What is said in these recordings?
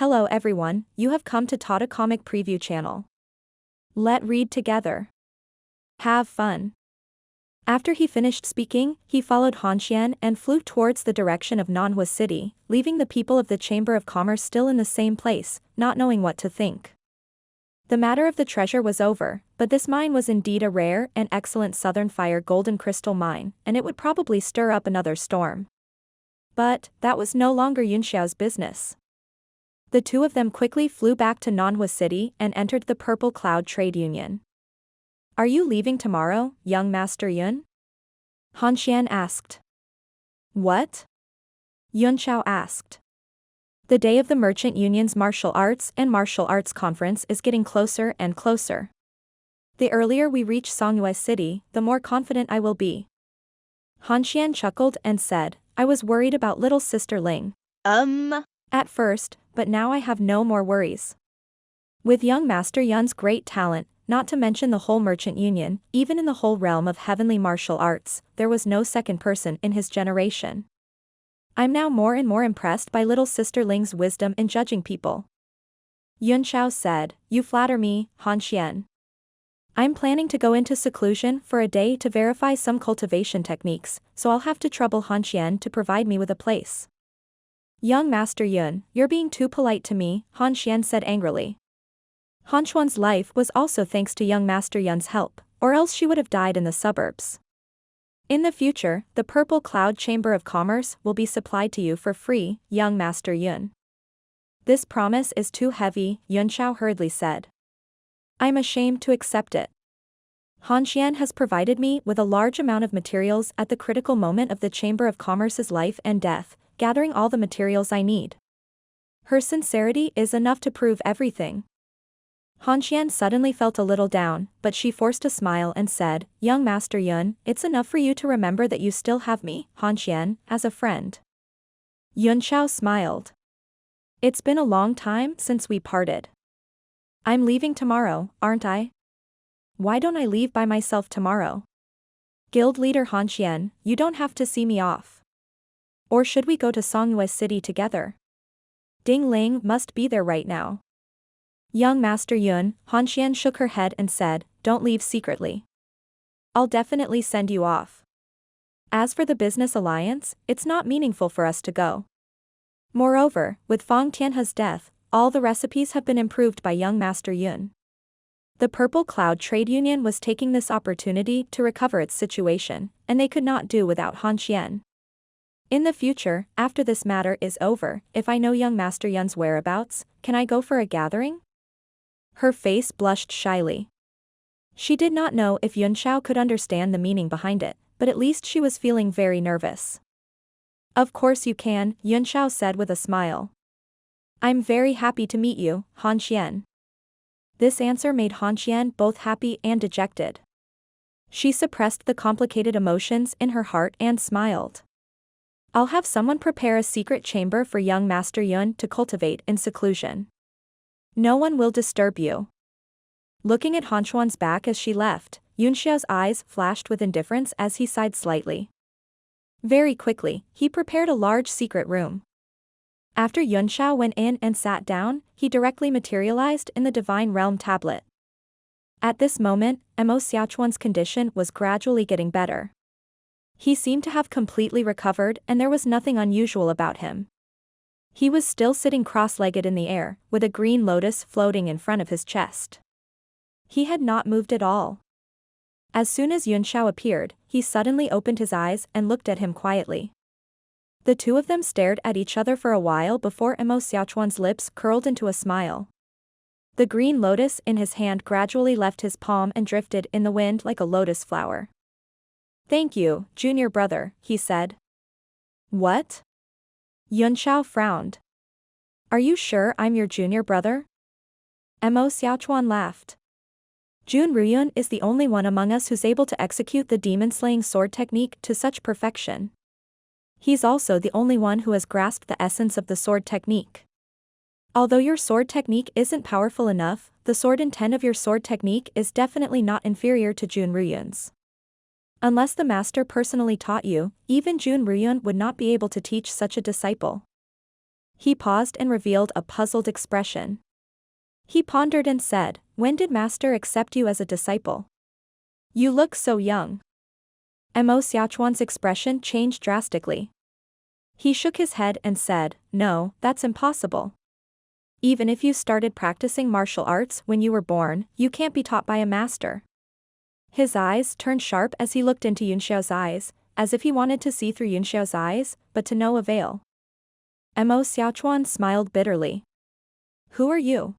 Hello everyone, you have come to Tata Comic Preview channel. Let read together. Have fun. After he finished speaking, he followed Han Xian and flew towards the direction of Manhua City, leaving the people of the Chamber of Commerce still in the same place, not knowing what to think. The matter of the treasure was over, but this mine was indeed a rare and excellent southern fire golden crystal mine, and it would probably stir up another storm. But that was no longer Yunxiao's business. The two of them quickly flew back to Manhua City and entered the Purple Cloud Trade Union. Are you leaving tomorrow, young Master Yun? Han Xian asked. What? Yunxiao asked. The day of the Merchant Union's Martial Arts Conference is getting closer and closer. The earlier we reach Songyue City, the more confident I will be. Han Xian chuckled and said, I was worried about little sister Ling. At first, but now I have no more worries. With young Master Yun's great talent, not to mention the whole Merchant Union, even in the whole realm of heavenly martial arts, there was no second person in his generation. I'm now more and more impressed by little sister Ling's wisdom in judging people. Yunxiao said, You flatter me, Han Xian. I'm planning to go into seclusion for a day to verify some cultivation techniques, so I'll have to trouble Han Xian to provide me with a place. Young Master Yun, you're being too polite to me, Han Xian said angrily. Han Xuan's life was also thanks to young Master Yun's help, or else she would have died in the suburbs. In the future, the Purple Cloud Chamber of Commerce will be supplied to you for free, young Master Yun. This promise is too heavy, Yunxiao hurriedly said. I'm ashamed to accept it. Han Xian has provided me with a large amount of materials at the critical moment of the Chamber of Commerce's life and death, gathering all the materials I need. Her sincerity is enough to prove everything. Han Xian suddenly felt a little down, but she forced a smile and said, Young Master Yun, it's enough for you to remember that you still have me, Han Xian, as a friend. Yunxiao smiled. It's been a long time since we parted. I'm leaving tomorrow, aren't I? Why don't I leave by myself tomorrow? Guild leader Han Xian, you don't have to see me off. Or should we go to Songyue City together? Ding Ling must be there right now. Young Master Yun, Han Xian shook her head and said, Don't leave secretly. I'll definitely send you off. As for the business alliance, it's not meaningful for us to go. Moreover, with Fang Tianhe's death, all the recipes have been improved by young Master Yun. The Purple Cloud Trade Union was taking this opportunity to recover its situation, and they could not do without Han Xian. In the future, after this matter is over, if I know young Master Yun's whereabouts, can I go for a gathering? Her face blushed shyly. She did not know if Yunxiao could understand the meaning behind it, but at least she was feeling very nervous. Of course you can, Yunxiao said with a smile. I'm very happy to meet you, Han Xian. This answer made Han Xian both happy and dejected. She suppressed the complicated emotions in her heart and smiled. I'll have someone prepare a secret chamber for young Master Yun to cultivate in seclusion. No one will disturb you. Looking at Han Xuan's back as she left, Yunxiao's eyes flashed with indifference as he sighed slightly. Very quickly, he prepared a large secret room. After Yunxiao went in and sat down, he directly materialized in the Divine Realm tablet. At this moment, Mo Xiaochuan's condition was gradually getting better. He seemed to have completely recovered and there was nothing unusual about him. He was still sitting cross-legged in the air, with a green lotus floating in front of his chest. He had not moved at all. As soon as Yunxiao appeared, he suddenly opened his eyes and looked at him quietly. The two of them stared at each other for a while before Mo Xiaochuan's lips curled into a smile. The green lotus in his hand gradually left his palm and drifted in the wind like a lotus flower. Thank you, junior brother, he said. What? Yunxiao frowned. Are you sure I'm your junior brother? Mo Xiaochuan laughed. Jun Ruyun is the only one among us who's able to execute the demon-slaying sword technique to such perfection. He's also the only one who has grasped the essence of the sword technique. Although your sword technique isn't powerful enough, the sword intent of your sword technique is definitely not inferior to Jun Ruyun's. Unless the master personally taught you, even Jun Ruyun would not be able to teach such a disciple. He paused and revealed a puzzled expression. He pondered and said, "When did Master accept you as a disciple? You look so young." Mo Xiaochuan's expression changed drastically. He shook his head and said, "No, that's impossible. Even if you started practicing martial arts when you were born, you can't be taught by a master." His eyes turned sharp as he looked into Yunxiao's eyes, as if he wanted to see through Yunxiao's eyes, but to no avail. Mo Xiaochuan smiled bitterly. "Who are you?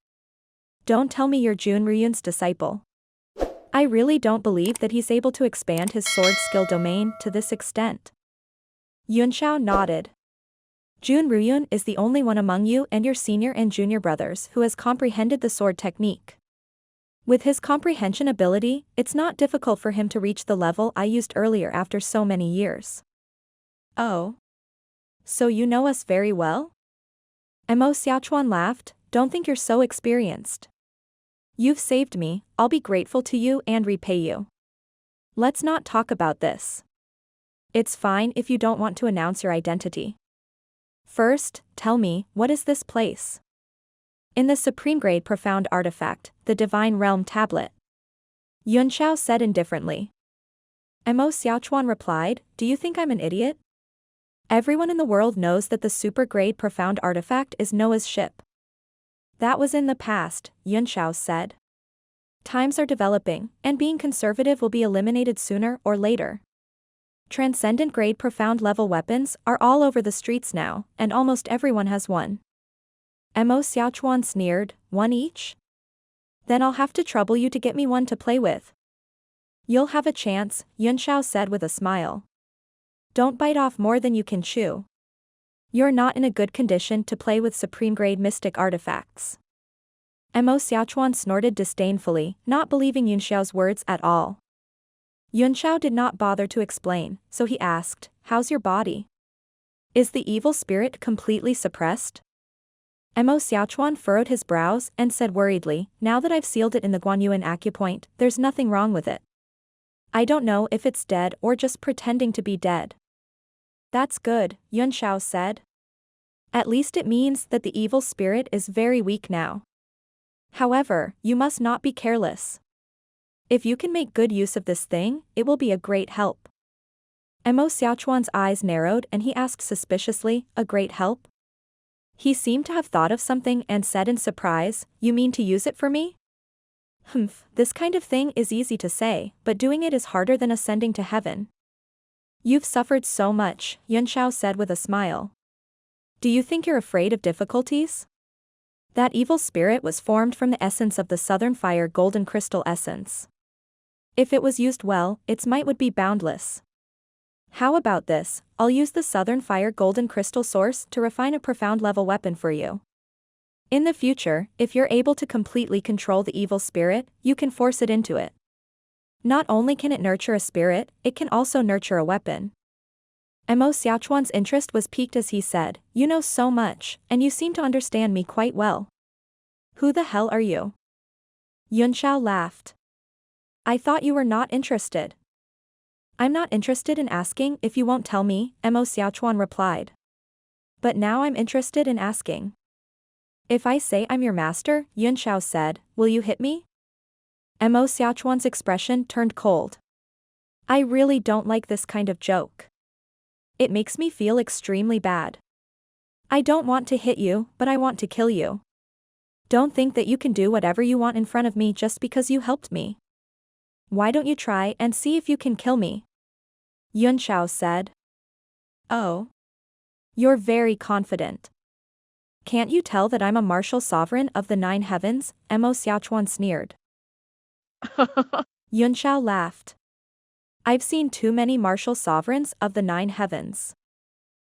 Don't tell me you're Jun Ruyun's disciple. I really don't believe that he's able to expand his sword skill domain to this extent." Yunxiao nodded. "Jun Ruyun is the only one among you and your senior and junior brothers who has comprehended the sword technique. With his comprehension ability, it's not difficult for him to reach the level I used earlier after so many years." "Oh. So you know us very well?" Mo Xiaochuan laughed. "Don't think you're so experienced. You've saved me, I'll be grateful to you and repay you. Let's not talk about this. It's fine if you don't want to announce your identity. First, tell me, what is this place?" "In the supreme grade profound artifact, the Divine Realm Tablet," Yunxiao said indifferently. Mo Xiaochuan replied, "Do you think I'm an idiot? Everyone in the world knows that the super grade profound artifact is Noah's ship." "That was in the past," Yunxiao said. "Times are developing, and being conservative will be eliminated sooner or later. Transcendent grade profound level weapons are all over the streets now, and almost everyone has one." Mo Xiaochuan sneered, "One each? Then I'll have to trouble you to get me one to play with." "You'll have a chance," Yunxiao said with a smile. "Don't bite off more than you can chew. You're not in a good condition to play with supreme-grade mystic artifacts." Mo Xiaochuan snorted disdainfully, not believing Yunxiao's words at all. Yunxiao did not bother to explain, so he asked, "How's your body? Is the evil spirit completely suppressed?" Mo Xiaochuan furrowed his brows and said worriedly, "Now that I've sealed it in the Guanyuan acupoint, there's nothing wrong with it. I don't know if it's dead or just pretending to be dead." "That's good," Yunxiao said. "At least it means that the evil spirit is very weak now. However, you must not be careless. If you can make good use of this thing, it will be a great help." Mo Xiaochuan's eyes narrowed and he asked suspiciously, "A great help?" He seemed to have thought of something and said in surprise, "You mean to use it for me?" "Humph, this kind of thing is easy to say, but doing it is harder than ascending to heaven." "You've suffered so much," Yunxiao said with a smile. "Do you think you're afraid of difficulties? That evil spirit was formed from the essence of the Southern Fire Golden Crystal Essence. If it was used well, its might would be boundless. How about this, I'll use the Southern Fire Golden Crystal Source to refine a profound level weapon for you. In the future, if you're able to completely control the evil spirit, you can force it into it. Not only can it nurture a spirit, it can also nurture a weapon." Mo Xiaochuan's interest was piqued as he said, "You know so much, and you seem to understand me quite well. Who the hell are you?" Yunxiao laughed. "I thought you were not interested." "I'm not interested in asking if you won't tell me," Mo Xiaochuan replied. "But now I'm interested in asking. If I say I'm your master," Yunxiao said, "will you hit me?" Mo Xiaochuan's expression turned cold. "I really don't like this kind of joke. It makes me feel extremely bad. I don't want to hit you, but I want to kill you. Don't think that you can do whatever you want in front of me just because you helped me. Why don't you try and see if you can kill me?" Yunxiao said. "Oh. You're very confident. Can't you tell that I'm a martial sovereign of the 9 heavens?" Mo Xiaochuan sneered. Yunxiao laughed. "I've seen too many martial sovereigns of the 9 heavens.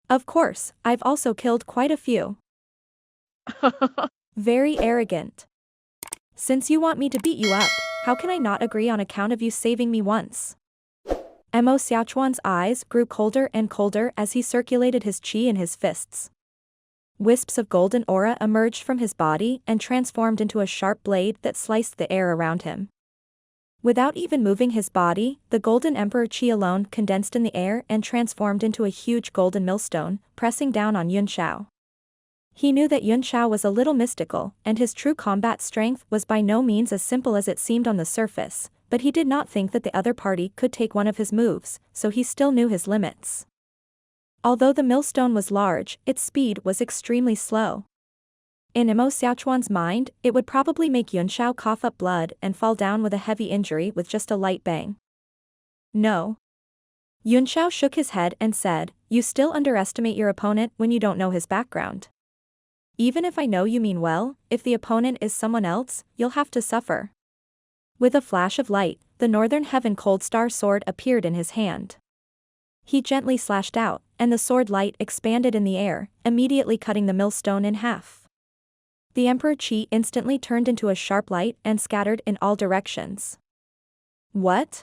Of course, I've also killed quite a few." "Very arrogant. Since you want me to beat you up, how can I not agree on account of you saving me once?" Mo Xiaochuan's eyes grew colder and colder as he circulated his qi in his fists. Wisps of golden aura emerged from his body and transformed into a sharp blade that sliced the air around him. Without even moving his body, the Golden Emperor Qi alone condensed in the air and transformed into a huge golden millstone, pressing down on Yunxiao. He knew that Yunxiao was a little mystical, and his true combat strength was by no means as simple as it seemed on the surface, but he did not think that the other party could take one of his moves, so he still knew his limits. Although the millstone was large, its speed was extremely slow. In Imo Xiaochuan's mind, it would probably make Yunxiao cough up blood and fall down with a heavy injury with just a light bang. No. Yunxiao shook his head and said, "You still underestimate your opponent when you don't know his background. Even if I know you mean well, if the opponent is someone else, you'll have to suffer." With a flash of light, the Northern Heaven Cold Star sword appeared in his hand. He gently slashed out, and the sword light expanded in the air, immediately cutting the millstone in half. The Emperor Qi instantly turned into a sharp light and scattered in all directions. What?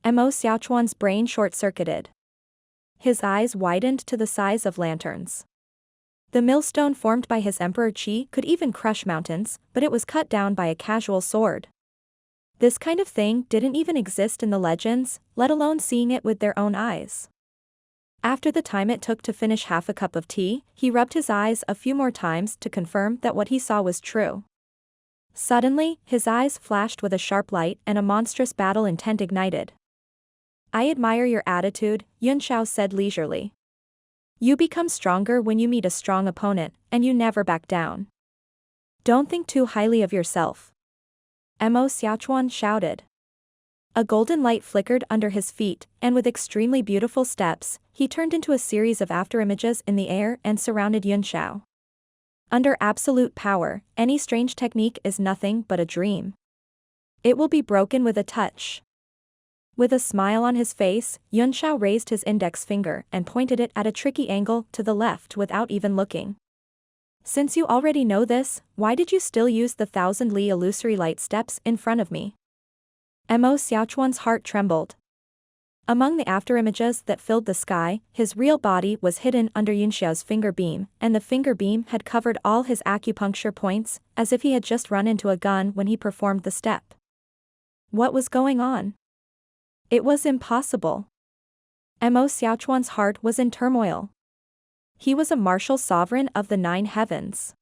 Mo Xiaochuan's brain short-circuited. His eyes widened to the size of lanterns. The millstone formed by his Emperor Qi could even crush mountains, but it was cut down by a casual sword. This kind of thing didn't even exist in the legends, let alone seeing it with their own eyes. After the time it took to finish half a cup of tea, he rubbed his eyes a few more times to confirm that what he saw was true. Suddenly, his eyes flashed with a sharp light and a monstrous battle intent ignited. "I admire your attitude," Yunxiao said leisurely. "You become stronger when you meet a strong opponent, and you never back down. Don't think too highly of yourself." Mo Xiaochuan shouted. A golden light flickered under his feet, and with extremely beautiful steps, he turned into a series of afterimages in the air and surrounded Yunxiao. Under absolute power, any strange technique is nothing but a dream. It will be broken with a touch. With a smile on his face, Yunxiao raised his index finger and pointed it at a tricky angle to the left without even looking. "Since you already know this, why did you still use the 1,000 li illusory light steps in front of me?" Mo Xiaochuan's heart trembled. Among the afterimages that filled the sky, his real body was hidden under Yunxiao's finger beam, and the finger beam had covered all his acupuncture points, as if he had just run into a gun when he performed the step. What was going on? It was impossible. Mo Xiaochuan's heart was in turmoil. He was a martial sovereign of the 9 heavens.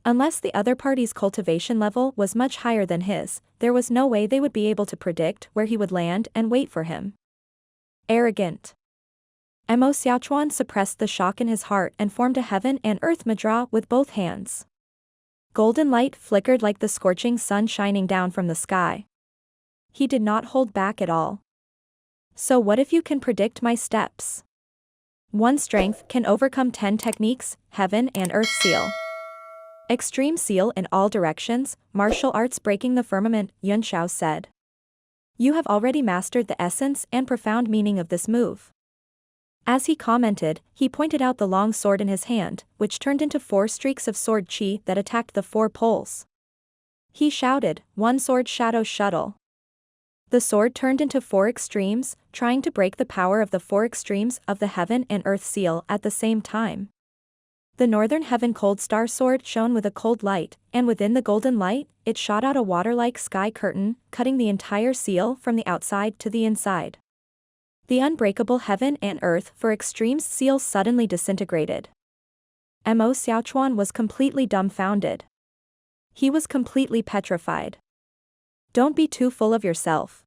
Unless the other party's cultivation level was much higher than his, there was no way they would be able to predict where he would land and wait for him. Arrogant. Mo Xiaochuan suppressed the shock in his heart and formed a heaven and earth mudra with both hands. Golden light flickered like the scorching sun shining down from the sky. He did not hold back at all. "So what if you can predict my steps? One strength can overcome 10 techniques, heaven and earth seal. Extreme seal in all directions, martial arts breaking the firmament," Yunxiao said. "You have already mastered the essence and profound meaning of this move." As he commented, he pointed out the long sword in his hand, which turned into 4 streaks of sword qi that attacked the 4 poles. He shouted, "One sword shadow shuttle." The sword turned into 4 extremes, trying to break the power of the 4 extremes of the heaven and earth seal at the same time. The Northern Heaven Cold Star sword shone with a cold light, and within the golden light, it shot out a water-like sky curtain, cutting the entire seal from the outside to the inside. The unbreakable heaven and earth for extremes seal suddenly disintegrated. Mo Xiaochuan was completely dumbfounded. He was completely petrified. "Don't be too full of yourself."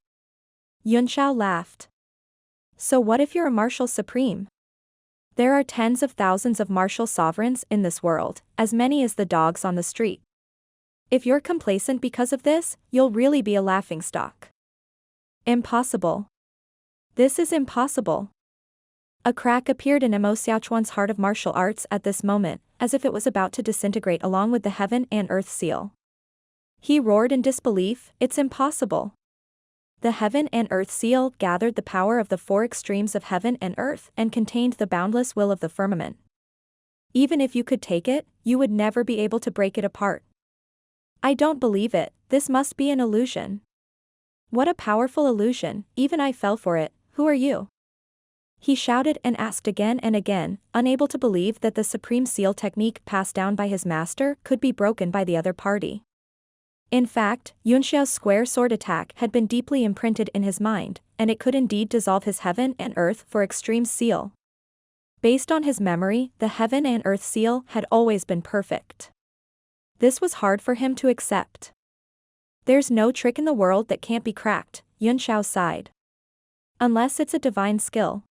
Yunxiao laughed. "So what if you're a martial supreme? There are tens of thousands of martial sovereigns in this world, as many as the dogs on the street. If you're complacent because of this, you'll really be a laughingstock." "Impossible. This is impossible." A crack appeared in Mo Xiaochuan's heart of martial arts at this moment, as if it was about to disintegrate along with the heaven and earth seal. He roared in disbelief, "It's impossible." The heaven and earth seal gathered the power of the 4 extremes of heaven and earth and contained the boundless will of the firmament. Even if you could take it, you would never be able to break it apart. "I don't believe it, this must be an illusion." "What a powerful illusion, even I fell for it, who are you?" He shouted and asked again and again, unable to believe that the supreme seal technique passed down by his master could be broken by the other party. In fact, Yunxiao's square sword attack had been deeply imprinted in his mind, and it could indeed dissolve his heaven and earth for extreme seal. Based on his memory, the heaven and earth seal had always been perfect. This was hard for him to accept. There's no trick in the world that can't be cracked, Yunxiao sighed. Unless it's a divine skill.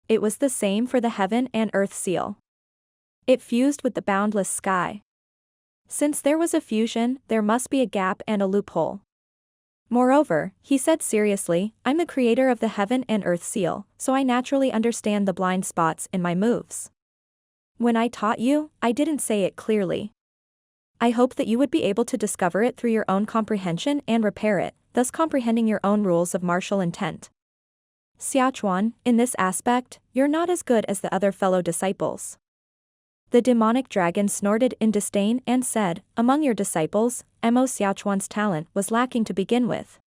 It was the same for the heaven and earth seal. It fused with the boundless sky. Since there was a fusion, there must be a gap and a loophole. Moreover, he said seriously, I'm the creator of the heaven and earth seal, so I naturally understand the blind spots in my moves. When I taught you, I didn't say it clearly. I hoped that you would be able to discover it through your own comprehension and repair it, thus comprehending your own rules of martial intent. Xiaochuan, in this aspect, you're not as good as the other fellow disciples. The demonic dragon snorted in disdain and said, among your disciples, Mo Xiaochuan's talent was lacking to begin with.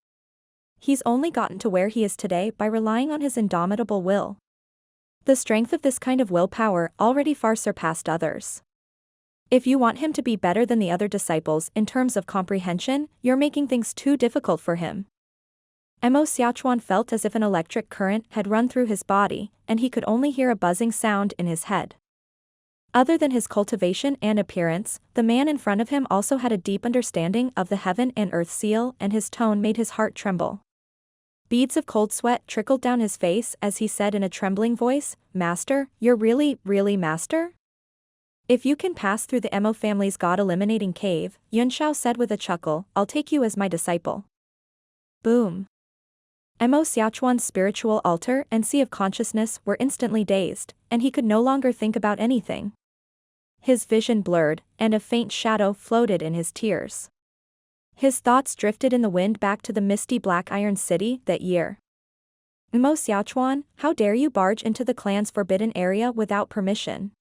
He's only gotten to where he is today by relying on his indomitable will. The strength of this kind of willpower already far surpassed others. If you want him to be better than the other disciples in terms of comprehension, you're making things too difficult for him. Mo Xiaochuan felt as if an electric current had run through his body, and he could only hear a buzzing sound in his head. Other than his cultivation and appearance, the man in front of him also had a deep understanding of the heaven and earth seal, and his tone made his heart tremble. Beads of cold sweat trickled down his face as he said in a trembling voice, Master, you're really master? If you can pass through the Mo family's god-eliminating cave, Yunxiao said with a chuckle, I'll take you as my disciple. Boom. Mo Xiaochuan's spiritual altar and sea of consciousness were instantly dazed, and he could no longer think about anything. His vision blurred, and a faint shadow floated in his tears. His thoughts drifted in the wind back to the misty Black Iron City that year. Mo Xiaochuan, how dare you barge into the clan's forbidden area without permission?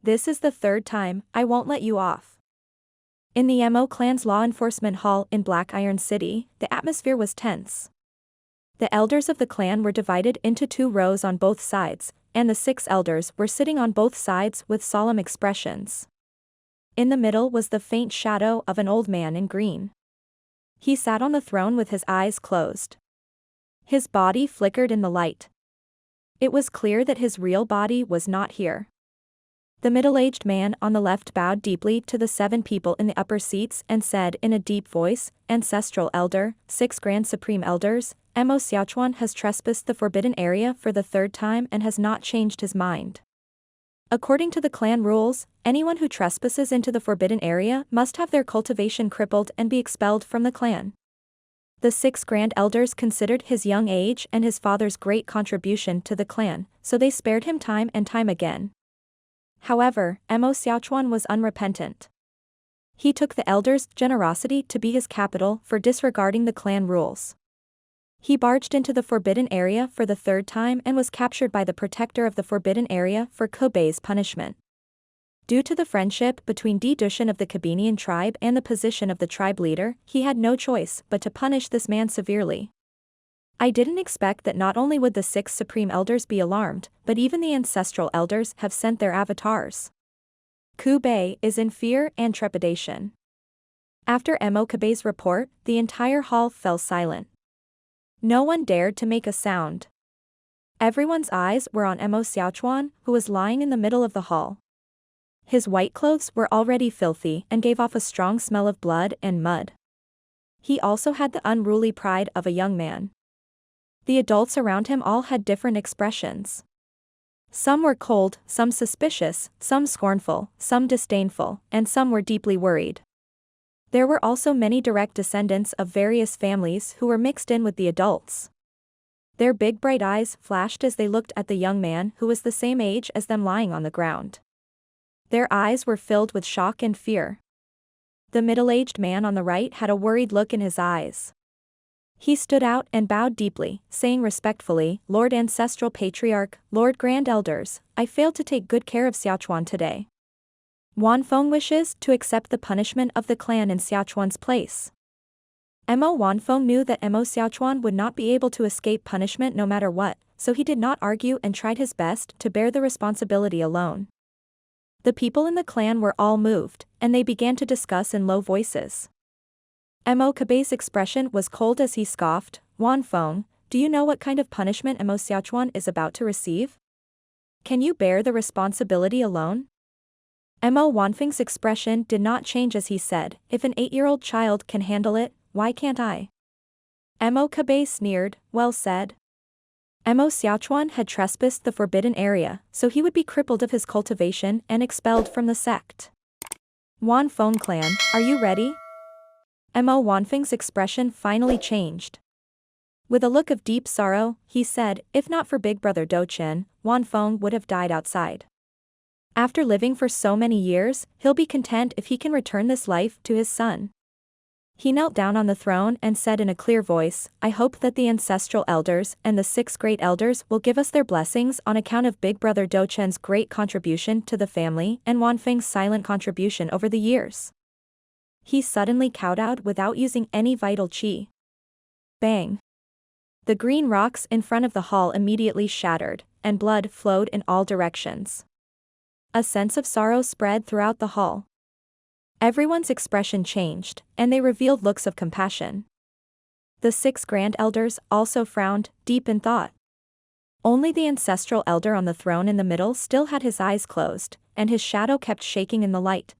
This is the third time, I won't let you off. In the Mo clan's law enforcement hall in Black Iron City, the atmosphere was tense. The elders of the clan were divided into 2 rows on both sides, and the 6 elders were sitting on both sides with solemn expressions. In the middle was the faint shadow of an old man in green. He sat on the throne with his eyes closed. His body flickered in the light. It was clear that his real body was not here. The middle-aged man on the left bowed deeply to the 7 people in the upper seats and said in a deep voice, Ancestral Elder, 6 Grand Supreme Elders, Mo Xiaochuan has trespassed the forbidden area for the 3rd time and has not changed his mind. According to the clan rules, anyone who trespasses into the forbidden area must have their cultivation crippled and be expelled from the clan. The 6 Grand Elders considered his young age and his father's great contribution to the clan, so they spared him time and time again. However, Mo Xiaochuan was unrepentant. He took the elders' generosity to be his capital for disregarding the clan rules. He barged into the forbidden area for the 3rd time and was captured by the protector of the forbidden area for Kobe's punishment. Due to the friendship between Di Dushan of the Kabinian tribe and the position of the tribe leader, he had no choice but to punish this man severely. I didn't expect that not only would the 6 supreme elders be alarmed, but even the ancestral elders have sent their avatars. Kobe is in fear and trepidation. After Mo Kobe's report, the entire hall fell silent. No one dared to make a sound. Everyone's eyes were on Mo Xiaochuan, who was lying in the middle of the hall. His white clothes were already filthy and gave off a strong smell of blood and mud. He also had the unruly pride of a young man. The adults around him all had different expressions. Some were cold, some suspicious, some scornful, some disdainful, and some were deeply worried. There were also many direct descendants of various families who were mixed in with the adults. Their big bright eyes flashed as they looked at the young man who was the same age as them lying on the ground. Their eyes were filled with shock and fear. The middle-aged man on the right had a worried look in his eyes. He stood out and bowed deeply, saying respectfully, Lord Ancestral Patriarch, Lord Grand Elders, I failed to take good care of Xiaochuan today. Wanfeng wishes to accept the punishment of the clan in Xiaochuan's place. Mo Wanfeng knew that Mo Xiaochuan would not be able to escape punishment no matter what, so he did not argue and tried his best to bear the responsibility alone. The people in the clan were all moved, and they began to discuss in low voices. Mo Kobe's expression was cold as he scoffed, Wanfeng, do you know what kind of punishment Mo Xiaochuan is about to receive? Can you bear the responsibility alone? Mo Wanfeng's expression did not change as he said, if an 8-year-old child can handle it, why can't I? Mo Kabe sneered, well said. Mo Xiaochuan had trespassed the forbidden area, so he would be crippled of his cultivation and expelled from the sect. Wan Feng clan, are you ready? Mo Wanfeng's expression finally changed. With a look of deep sorrow, he said, if not for big brother Dochen, Wan Feng would have died outside. After living for so many years, he'll be content if he can return this life to his son. He knelt down on the throne and said in a clear voice, I hope that the ancestral elders and the 6 great elders will give us their blessings on account of big brother Dochen's great contribution to the family and Wanfeng's silent contribution over the years. He suddenly kowtowed without using any vital qi. Bang! The green rocks in front of the hall immediately shattered, and blood flowed in all directions. A sense of sorrow spread throughout the hall. Everyone's expression changed, and they revealed looks of compassion. The 6 grand elders also frowned, deep in thought. Only the ancestral elder on the throne in the middle still had his eyes closed, and his shadow kept shaking in the light.